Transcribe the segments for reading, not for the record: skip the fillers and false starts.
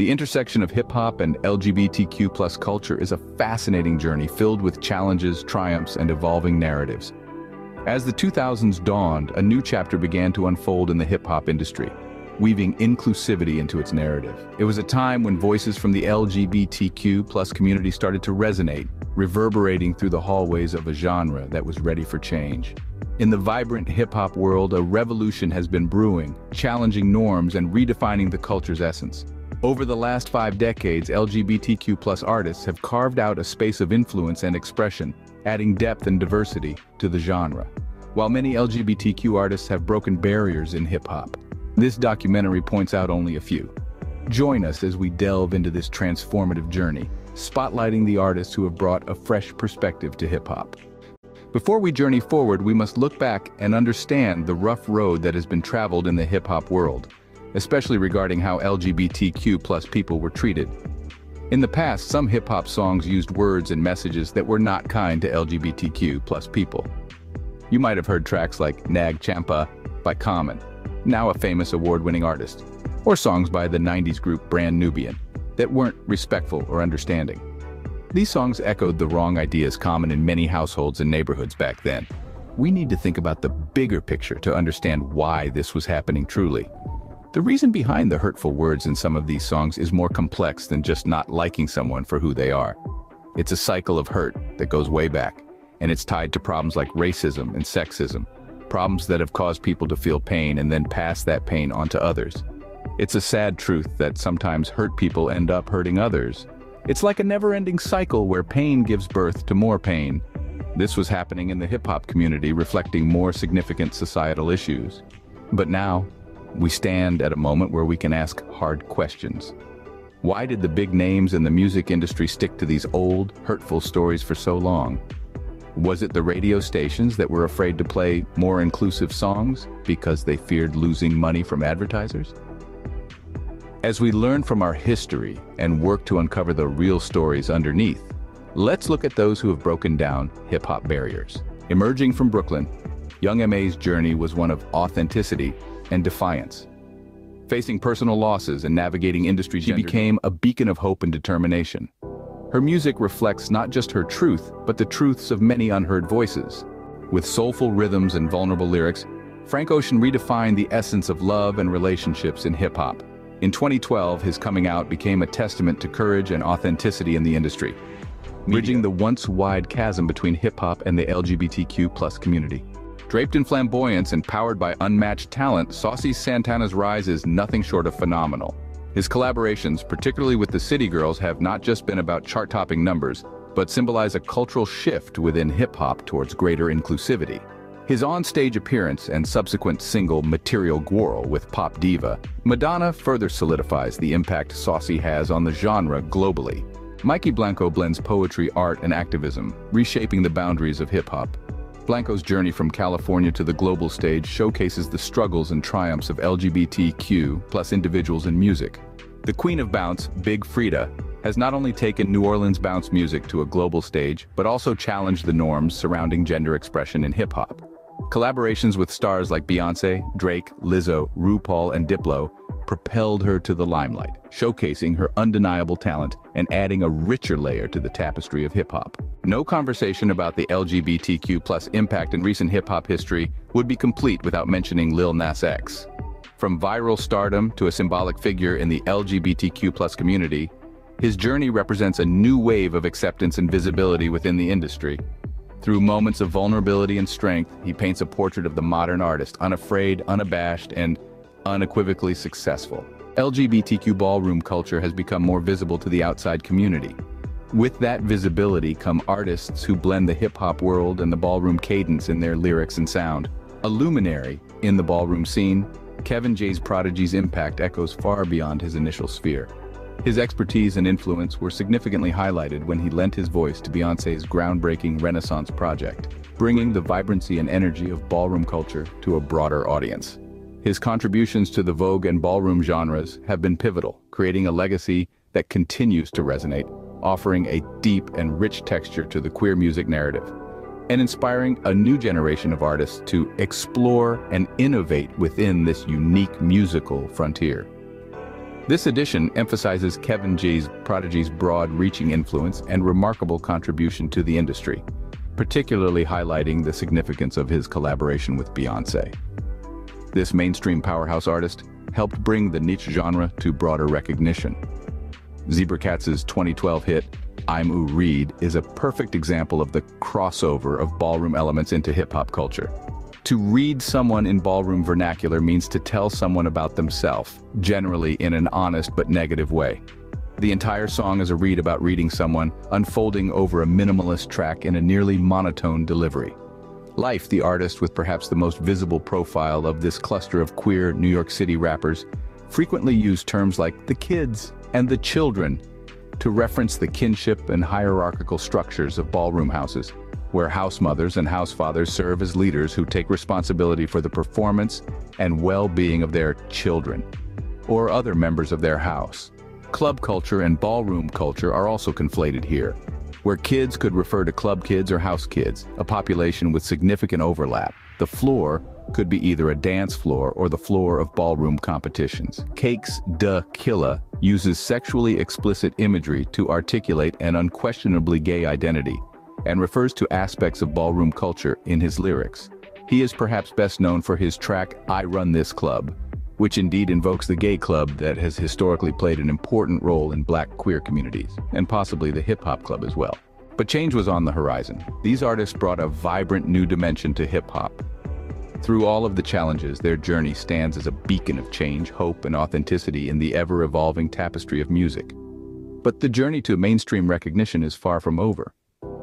The intersection of hip-hop and LGBTQ+ culture is a fascinating journey filled with challenges, triumphs, and evolving narratives. As the 2000s dawned, a new chapter began to unfold in the hip-hop industry, weaving inclusivity into its narrative. It was a time when voices from the LGBTQ+ community started to resonate, reverberating through the hallways of a genre that was ready for change. In the vibrant hip-hop world, a revolution has been brewing, challenging norms and redefining the culture's essence. Over the last 5 decades, LGBTQ+ artists have carved out a space of influence and expression, adding depth and diversity to the genre. While many LGBTQ artists have broken barriers in hip-hop, this documentary points out only a few. Join us as we delve into this transformative journey, spotlighting the artists who have brought a fresh perspective to hip-hop. Before we journey forward, we must look back and understand the rough road that has been traveled in the hip-hop world, especially regarding how LGBTQ+ people were treated. In the past, some hip-hop songs used words and messages that were not kind to LGBTQ+ people. You might have heard tracks like Nag Champa by Common, now a famous award-winning artist, or songs by the 90s group Brand Nubian that weren't respectful or understanding. These songs echoed the wrong ideas common in many households and neighborhoods back then. We need to think about the bigger picture to understand why this was happening truly. The reason behind the hurtful words in some of these songs is more complex than just not liking someone for who they are. It's a cycle of hurt that goes way back, and it's tied to problems like racism and sexism, problems that have caused people to feel pain and then pass that pain on to others. It's a sad truth that sometimes hurt people end up hurting others. It's like a never-ending cycle where pain gives birth to more pain. This was happening in the hip-hop community, reflecting more significant societal issues. But now, we stand at a moment where we can ask hard questions. Why did the big names in the music industry stick to these old, hurtful stories for so long? Was it the radio stations that were afraid to play more inclusive songs because they feared losing money from advertisers? As we learn from our history and work to uncover the real stories underneath, let's look at those who have broken down hip-hop barriers. Emerging from Brooklyn, Young M.A's journey was one of authenticity and defiance. Facing personal losses and navigating industry, she became a beacon of hope and determination. Her music reflects not just her truth, but the truths of many unheard voices. With soulful rhythms and vulnerable lyrics, Frank Ocean redefined the essence of love and relationships in hip-hop. In 2012, his coming out became a testament to courage and authenticity in the industry, bridging the once-wide chasm between hip-hop and the LGBTQ+ community. Draped in flamboyance and powered by unmatched talent, Saucy Santana's rise is nothing short of phenomenal. His collaborations, particularly with the City Girls, have not just been about chart-topping numbers, but symbolize a cultural shift within hip-hop towards greater inclusivity. His on-stage appearance and subsequent single Material Girl with pop diva, Madonna further solidifies the impact Saucy has on the genre globally. Mykki Blanco blends poetry, art, and activism, reshaping the boundaries of hip-hop. Blanco's journey from California to the global stage showcases the struggles and triumphs of LGBTQ+ individuals in music. The Queen of Bounce, Big Freedia, has not only taken New Orleans bounce music to a global stage, but also challenged the norms surrounding gender expression in hip-hop. Collaborations with stars like Beyonce, Drake, Lizzo, RuPaul, and Diplo propelled her to the limelight, showcasing her undeniable talent and adding a richer layer to the tapestry of hip-hop. No conversation about the LGBTQ+ impact in recent hip-hop history would be complete without mentioning Lil Nas X. From viral stardom to a symbolic figure in the LGBTQ+ community, his journey represents a new wave of acceptance and visibility within the industry. Through moments of vulnerability and strength, he paints a portrait of the modern artist, unafraid, unabashed, and unequivocally successful. LGBTQ ballroom culture has become more visible to the outside community. With that visibility come artists who blend the hip-hop world and the ballroom cadence in their lyrics and sound. A luminary in the ballroom scene, JZ Prodigy's impact echoes far beyond his initial sphere. His expertise and influence were significantly highlighted when he lent his voice to Beyonce's groundbreaking Renaissance project, bringing the vibrancy and energy of ballroom culture to a broader audience. His contributions to the Vogue and ballroom genres have been pivotal, creating a legacy that continues to resonate, offering a deep and rich texture to the queer music narrative, and inspiring a new generation of artists to explore and innovate within this unique musical frontier. This edition emphasizes JZ Prodigy's broad-reaching influence and remarkable contribution to the industry, particularly highlighting the significance of his collaboration with Beyonce. This mainstream powerhouse artist helped bring the niche genre to broader recognition. Katz's 2012 hit, I'm Read, is a perfect example of the crossover of ballroom elements into hip-hop culture. To read someone in ballroom vernacular means to tell someone about themselves, generally in an honest but negative way. The entire song is a read about reading someone, unfolding over a minimalist track in a nearly monotone delivery. Life, the artist with perhaps the most visible profile of this cluster of queer New York City rappers, frequently used terms like the kids and the children to reference the kinship and hierarchical structures of ballroom houses, where house mothers and house fathers serve as leaders who take responsibility for the performance and well-being of their children, or other members of their house. Club culture and ballroom culture are also conflated here, where kids could refer to club kids or house kids, a population with significant overlap. The floor could be either a dance floor or the floor of ballroom competitions. Cakes Da Killa uses sexually explicit imagery to articulate an unquestionably gay identity, and refers to aspects of ballroom culture in his lyrics. He is perhaps best known for his track I Run This Club, which indeed invokes the gay club that has historically played an important role in black queer communities, and possibly the hip-hop club as well. But change was on the horizon. These artists brought a vibrant new dimension to hip-hop. Through all of the challenges, their journey stands as a beacon of change, hope, and authenticity in the ever-evolving tapestry of music. But the journey to mainstream recognition is far from over.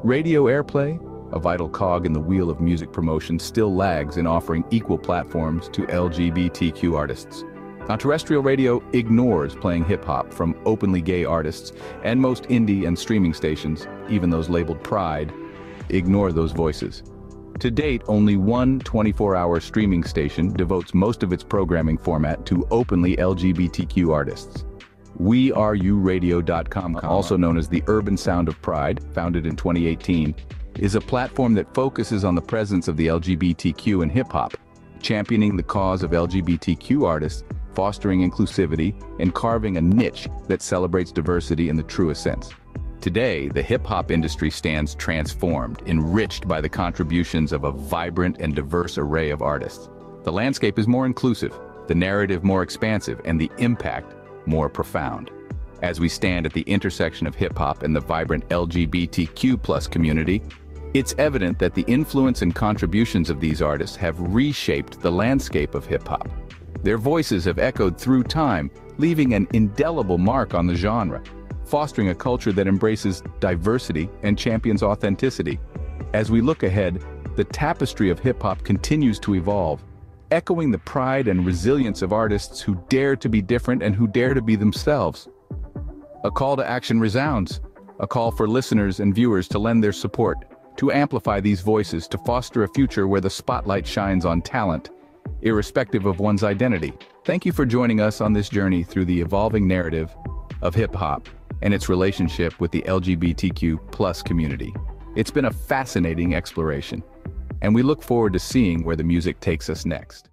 Radio airplay, a vital cog in the wheel of music promotion, still lags in offering equal platforms to LGBTQ artists. Now, terrestrial radio ignores playing hip-hop from openly gay artists, and most indie and streaming stations, even those labeled Pride, ignore those voices. To date, only one 24-hour streaming station devotes most of its programming format to openly LGBTQ artists. WERURadio.com, also known as the Urban Sound of Pride, founded in 2018, is a platform that focuses on the presence of the LGBTQ in hip-hop, championing the cause of LGBTQ artists, fostering inclusivity, and carving a niche that celebrates diversity in the truest sense. Today, the hip-hop industry stands transformed, enriched by the contributions of a vibrant and diverse array of artists. The landscape is more inclusive, the narrative more expansive, and the impact more profound. As we stand at the intersection of hip-hop and the vibrant LGBTQ+ community, it's evident that the influence and contributions of these artists have reshaped the landscape of hip-hop. Their voices have echoed through time, leaving an indelible mark on the genre, fostering a culture that embraces diversity and champions authenticity. As we look ahead, the tapestry of hip-hop continues to evolve, echoing the pride and resilience of artists who dare to be different and who dare to be themselves. A call to action resounds, a call for listeners and viewers to lend their support, to amplify these voices, to foster a future where the spotlight shines on talent, irrespective of one's identity. Thank you for joining us on this journey through the evolving narrative of hip-hop and its relationship with the LGBTQ+ community. It's been a fascinating exploration, and we look forward to seeing where the music takes us next.